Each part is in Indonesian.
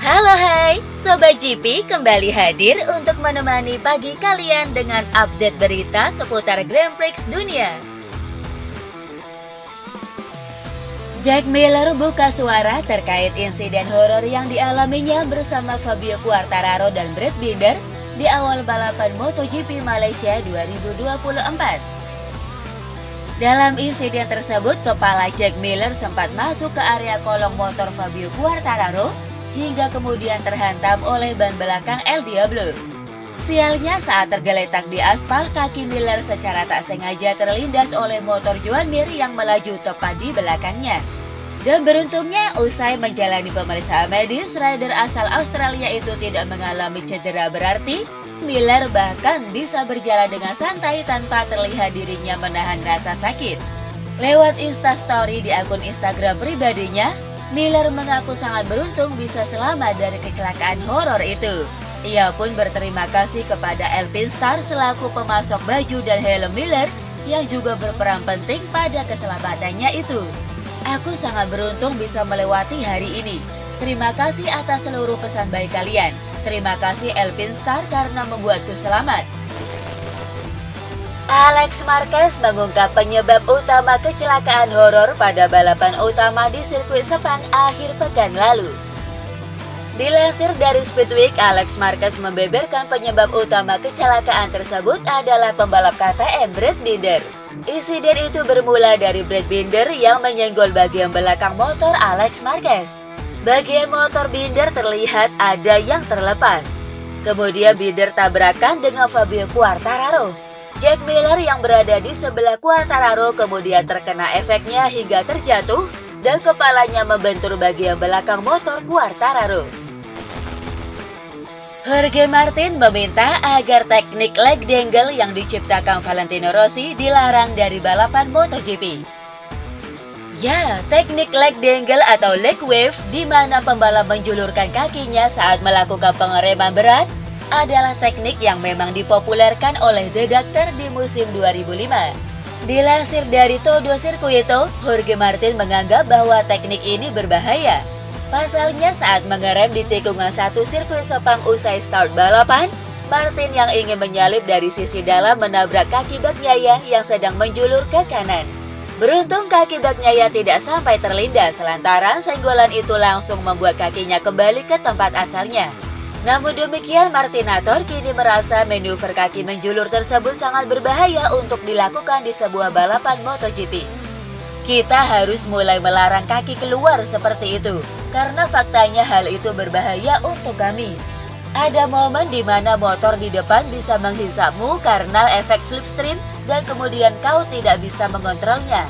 Halo hai, Sobat GP kembali hadir untuk menemani pagi kalian dengan update berita seputar Grand Prix dunia. Jack Miller buka suara terkait insiden horor yang dialaminya bersama Fabio Quartararo dan Brad Binder di awal balapan MotoGP Malaysia 2024. Dalam insiden tersebut, kepala Jack Miller sempat masuk ke area kolong motor Fabio Quartararo hingga kemudian terhantam oleh ban belakang El Diablo. Sialnya saat tergeletak di aspal, kaki Miller secara tak sengaja terlindas oleh motor Joan Mir yang melaju tepat di belakangnya. Dan beruntungnya, usai menjalani pemeriksaan medis, rider asal Australia itu tidak mengalami cedera berarti. Miller bahkan bisa berjalan dengan santai tanpa terlihat dirinya menahan rasa sakit. Lewat Instastory di akun Instagram pribadinya, Miller mengaku sangat beruntung bisa selamat dari kecelakaan horor itu. Ia pun berterima kasih kepada Alpine-Star selaku pemasok baju dan helm Miller yang juga berperan penting pada keselamatannya itu. Aku sangat beruntung bisa melewati hari ini. Terima kasih atas seluruh pesan baik kalian. Terima kasih Alpine-Star karena membuatku selamat. Alex Marquez mengungkap penyebab utama kecelakaan horor pada balapan utama di sirkuit Sepang akhir pekan lalu. Dilansir dari Speedweek, Alex Marquez membeberkan penyebab utama kecelakaan tersebut adalah pembalap KTM Brad Binder. Insiden itu bermula dari Brad Binder yang menyenggol bagian belakang motor Alex Marquez. Bagian motor Binder terlihat ada yang terlepas. Kemudian Binder tabrakan dengan Fabio Quartararo. Jack Miller yang berada di sebelah Quartararo kemudian terkena efeknya hingga terjatuh dan kepalanya membentur bagian belakang motor Quartararo. Jorge Martin meminta agar teknik leg dangle yang diciptakan Valentino Rossi dilarang dari balapan MotoGP. Ya, teknik leg dangle atau leg wave di mana pembalap menjulurkan kakinya saat melakukan pengereman berat adalah teknik yang memang dipopulerkan oleh The Doctor di musim 2005. Dilansir dari Todo Circuito, Jorge Martin menganggap bahwa teknik ini berbahaya. Pasalnya saat mengerem di tikungan satu sirkuit Sepang usai start balapan, Martin yang ingin menyalip dari sisi dalam menabrak kaki Bagnaia yang sedang menjulur ke kanan. Beruntung kaki Bagnaia tidak sampai terlindas lantaran senggolan itu langsung membuat kakinya kembali ke tempat asalnya. Namun demikian, Martinator kini merasa manuver kaki menjulur tersebut sangat berbahaya untuk dilakukan di sebuah balapan MotoGP. Kita harus mulai melarang kaki keluar seperti itu, karena faktanya hal itu berbahaya untuk kami. Ada momen di mana motor di depan bisa menghisapmu karena efek slipstream dan kemudian kau tidak bisa mengontrolnya.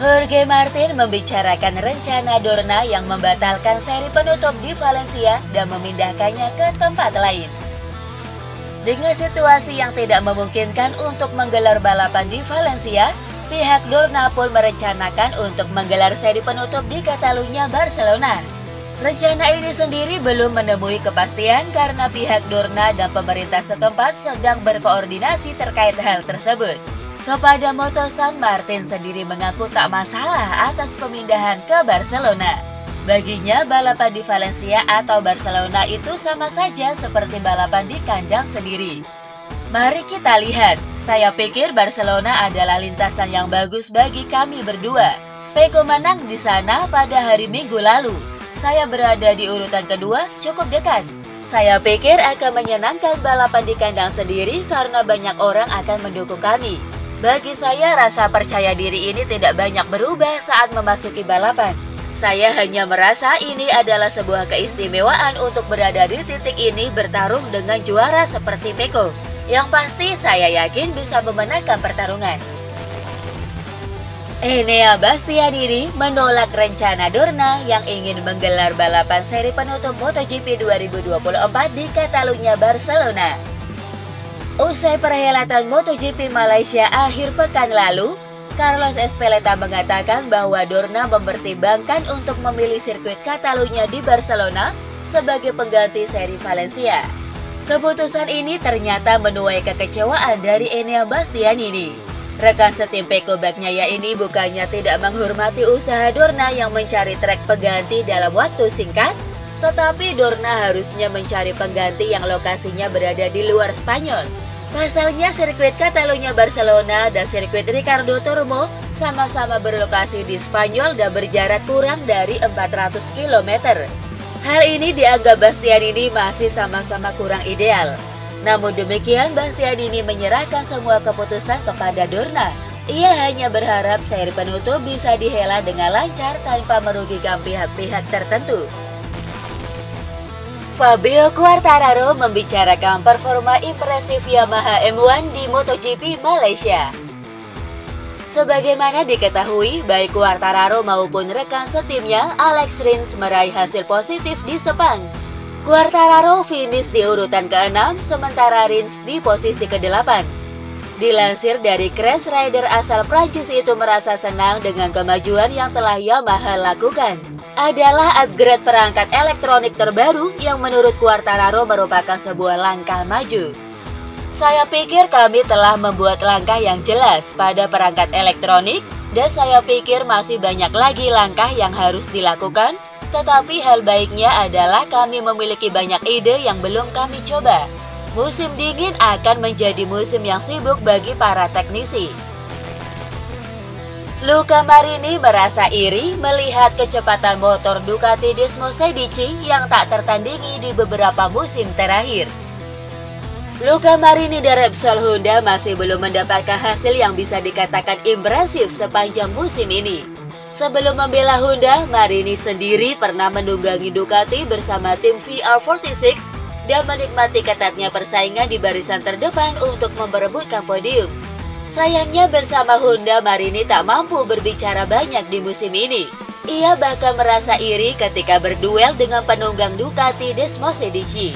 Jorge Martin membicarakan rencana Dorna yang membatalkan seri penutup di Valencia dan memindahkannya ke tempat lain. Dengan situasi yang tidak memungkinkan untuk menggelar balapan di Valencia, pihak Dorna pun merencanakan untuk menggelar seri penutup di Catalunya, Barcelona. Rencana ini sendiri belum menemui kepastian karena pihak Dorna dan pemerintah setempat sedang berkoordinasi terkait hal tersebut. Kepada Motosan, Martin sendiri mengaku tak masalah atas pemindahan ke Barcelona. Baginya, balapan di Valencia atau Barcelona itu sama saja seperti balapan di kandang sendiri. Mari kita lihat, saya pikir Barcelona adalah lintasan yang bagus bagi kami berdua. Peko menang di sana pada hari Minggu lalu. Saya berada di urutan kedua, cukup dekat. Saya pikir akan menyenangkan balapan di kandang sendiri karena banyak orang akan mendukung kami. Bagi saya, rasa percaya diri ini tidak banyak berubah saat memasuki balapan. Saya hanya merasa ini adalah sebuah keistimewaan untuk berada di titik ini bertarung dengan juara seperti Peko. Yang pasti saya yakin bisa memenangkan pertarungan. Enea Bastianini menolak rencana Dorna yang ingin menggelar balapan seri penutup MotoGP 2024 di Catalunya, Barcelona. Usai perhelatan MotoGP Malaysia akhir pekan lalu, Carlos Ezpeleta mengatakan bahwa Dorna mempertimbangkan untuk memilih sirkuit Catalunya di Barcelona sebagai pengganti seri Valencia. Keputusan ini ternyata menuai kekecewaan dari Enea Bastianini. Rekan setim Pecco Bagnaia ini bukannya tidak menghormati usaha Dorna yang mencari trek pengganti dalam waktu singkat, tetapi Dorna harusnya mencari pengganti yang lokasinya berada di luar Spanyol. Pasalnya sirkuit Catalunya Barcelona dan sirkuit Ricardo Tormo sama-sama berlokasi di Spanyol dan berjarak kurang dari 400 km. Hal ini dianggap Bastianini masih sama-sama kurang ideal. Namun demikian, Bastianini menyerahkan semua keputusan kepada Dorna. Ia hanya berharap seri penutup bisa dihela dengan lancar tanpa merugikan pihak-pihak tertentu. Fabio Quartararo membicarakan performa impresif Yamaha M1 di MotoGP Malaysia. Sebagaimana diketahui, baik Quartararo maupun rekan setimnya, Alex Rins meraih hasil positif di Sepang. Quartararo finish di urutan ke-6, sementara Rins di posisi ke-8. Dilansir dari Crash Rider asal Prancis itu merasa senang dengan kemajuan yang telah Yamaha lakukan. Adalah upgrade perangkat elektronik terbaru yang menurut Quartararo merupakan sebuah langkah maju. Saya pikir kami telah membuat langkah yang jelas pada perangkat elektronik dan saya pikir masih banyak lagi langkah yang harus dilakukan. Tetapi hal baiknya adalah kami memiliki banyak ide yang belum kami coba. Musim dingin akan menjadi musim yang sibuk bagi para teknisi. Luca Marini merasa iri melihat kecepatan motor Ducati Desmo Sedici yang tak tertandingi di beberapa musim terakhir. Luca Marini dari Repsol Honda masih belum mendapatkan hasil yang bisa dikatakan impresif sepanjang musim ini. Sebelum membela Honda, Marini sendiri pernah menunggangi Ducati bersama tim VR46 dan menikmati ketatnya persaingan di barisan terdepan untuk memperebutkan podium. Sayangnya bersama Honda, Marini tak mampu berbicara banyak di musim ini. Ia bahkan merasa iri ketika berduel dengan penunggang Ducati Desmo Sedici.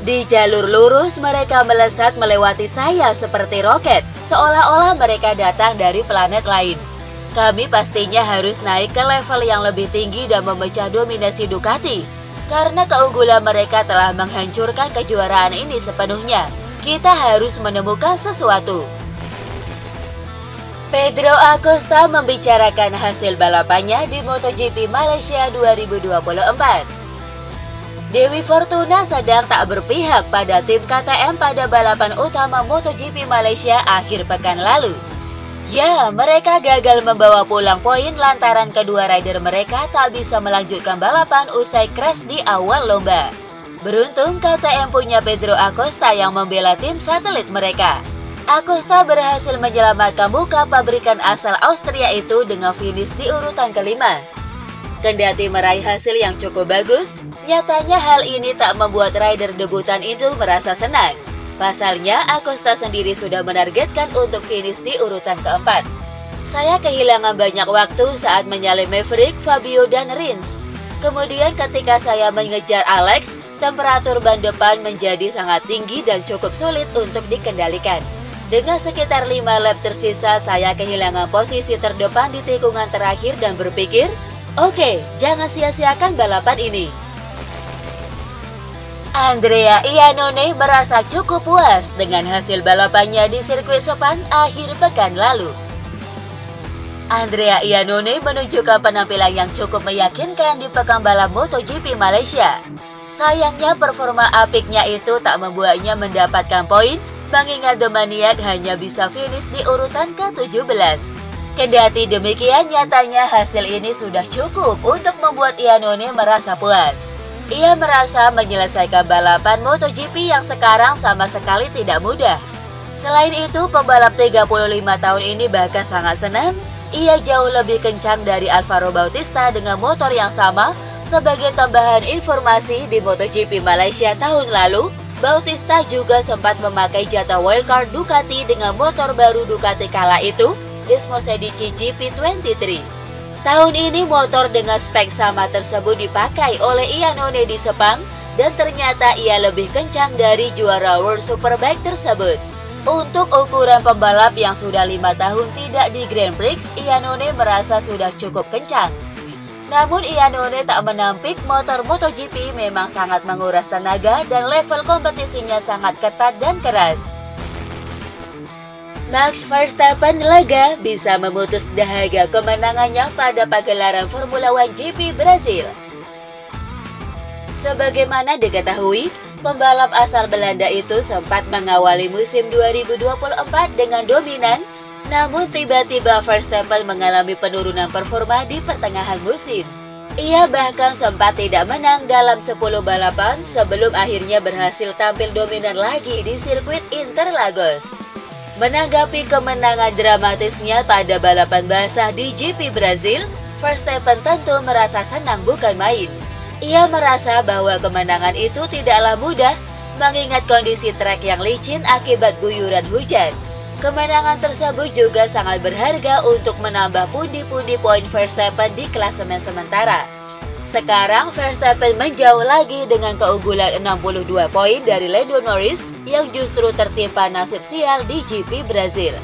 Di jalur lurus, mereka melesat melewati saya seperti roket, seolah-olah mereka datang dari planet lain. Kami pastinya harus naik ke level yang lebih tinggi dan memecah dominasi Ducati. Karena keunggulan mereka telah menghancurkan kejuaraan ini sepenuhnya. Kita harus menemukan sesuatu. Pedro Acosta membicarakan hasil balapannya di MotoGP Malaysia 2024. Dewi Fortuna sedang tak berpihak pada tim KTM pada balapan utama MotoGP Malaysia akhir pekan lalu. Ya, mereka gagal membawa pulang poin lantaran kedua rider mereka tak bisa melanjutkan balapan usai crash di awal lomba. Beruntung KTM punya Pedro Acosta yang membela tim satelit mereka. Acosta berhasil menyelamatkan muka pabrikan asal Austria itu dengan finish di urutan kelima. Kendati meraih hasil yang cukup bagus, nyatanya hal ini tak membuat rider debutan itu merasa senang. Pasalnya, Acosta sendiri sudah menargetkan untuk finish di urutan keempat. Saya kehilangan banyak waktu saat menyalip Maverick, Fabio, dan Rins. Kemudian ketika saya mengejar Alex, temperatur ban depan menjadi sangat tinggi dan cukup sulit untuk dikendalikan. Dengan sekitar 5 lap tersisa, saya kehilangan posisi terdepan di tikungan terakhir dan berpikir, oke, jangan sia-siakan balapan ini. Andrea Iannone merasa cukup puas dengan hasil balapannya di sirkuit Sepang akhir pekan lalu. Andrea Iannone menunjukkan penampilan yang cukup meyakinkan di pekan balap MotoGP Malaysia. Sayangnya performa apiknya itu tak membuatnya mendapatkan poin, mengingat The Maniac hanya bisa finish di urutan ke-17. Kendati demikian, nyatanya hasil ini sudah cukup untuk membuat Iannone merasa puas. Ia merasa menyelesaikan balapan MotoGP yang sekarang sama sekali tidak mudah. Selain itu, pembalap 35 tahun ini bahkan sangat senang. Ia jauh lebih kencang dari Alvaro Bautista dengan motor yang sama. Sebagai tambahan informasi, di MotoGP Malaysia tahun lalu, Bautista juga sempat memakai jatah wildcard Ducati dengan motor baru Ducati kala itu, Desmo Sedici GP23. Tahun ini motor dengan spek sama tersebut dipakai oleh Iannone di Sepang dan ternyata ia lebih kencang dari juara World Superbike tersebut. Untuk ukuran pembalap yang sudah 5 tahun tidak di Grand Prix, Iannone merasa sudah cukup kencang. Namun Iannone tak menampik motor MotoGP memang sangat menguras tenaga dan level kompetisinya sangat ketat dan keras. Max Verstappen lega bisa memutus dahaga kemenangannya pada pagelaran Formula One GP Brazil. Sebagaimana diketahui, pembalap asal Belanda itu sempat mengawali musim 2024 dengan dominan, namun tiba-tiba Verstappen mengalami penurunan performa di pertengahan musim. Ia bahkan sempat tidak menang dalam 10 balapan sebelum akhirnya berhasil tampil dominan lagi di sirkuit Interlagos. Menanggapi kemenangan dramatisnya pada balapan basah di GP Brazil, Verstappen tentu merasa senang bukan main. Ia merasa bahwa kemenangan itu tidaklah mudah mengingat kondisi trek yang licin akibat guyuran hujan. Kemenangan tersebut juga sangat berharga untuk menambah pundi-pundi poin Verstappen di klasemen sementara. Sekarang Verstappen menjauh lagi dengan keunggulan 62 poin dari Lando Norris yang justru tertimpa nasib sial di GP Brazil.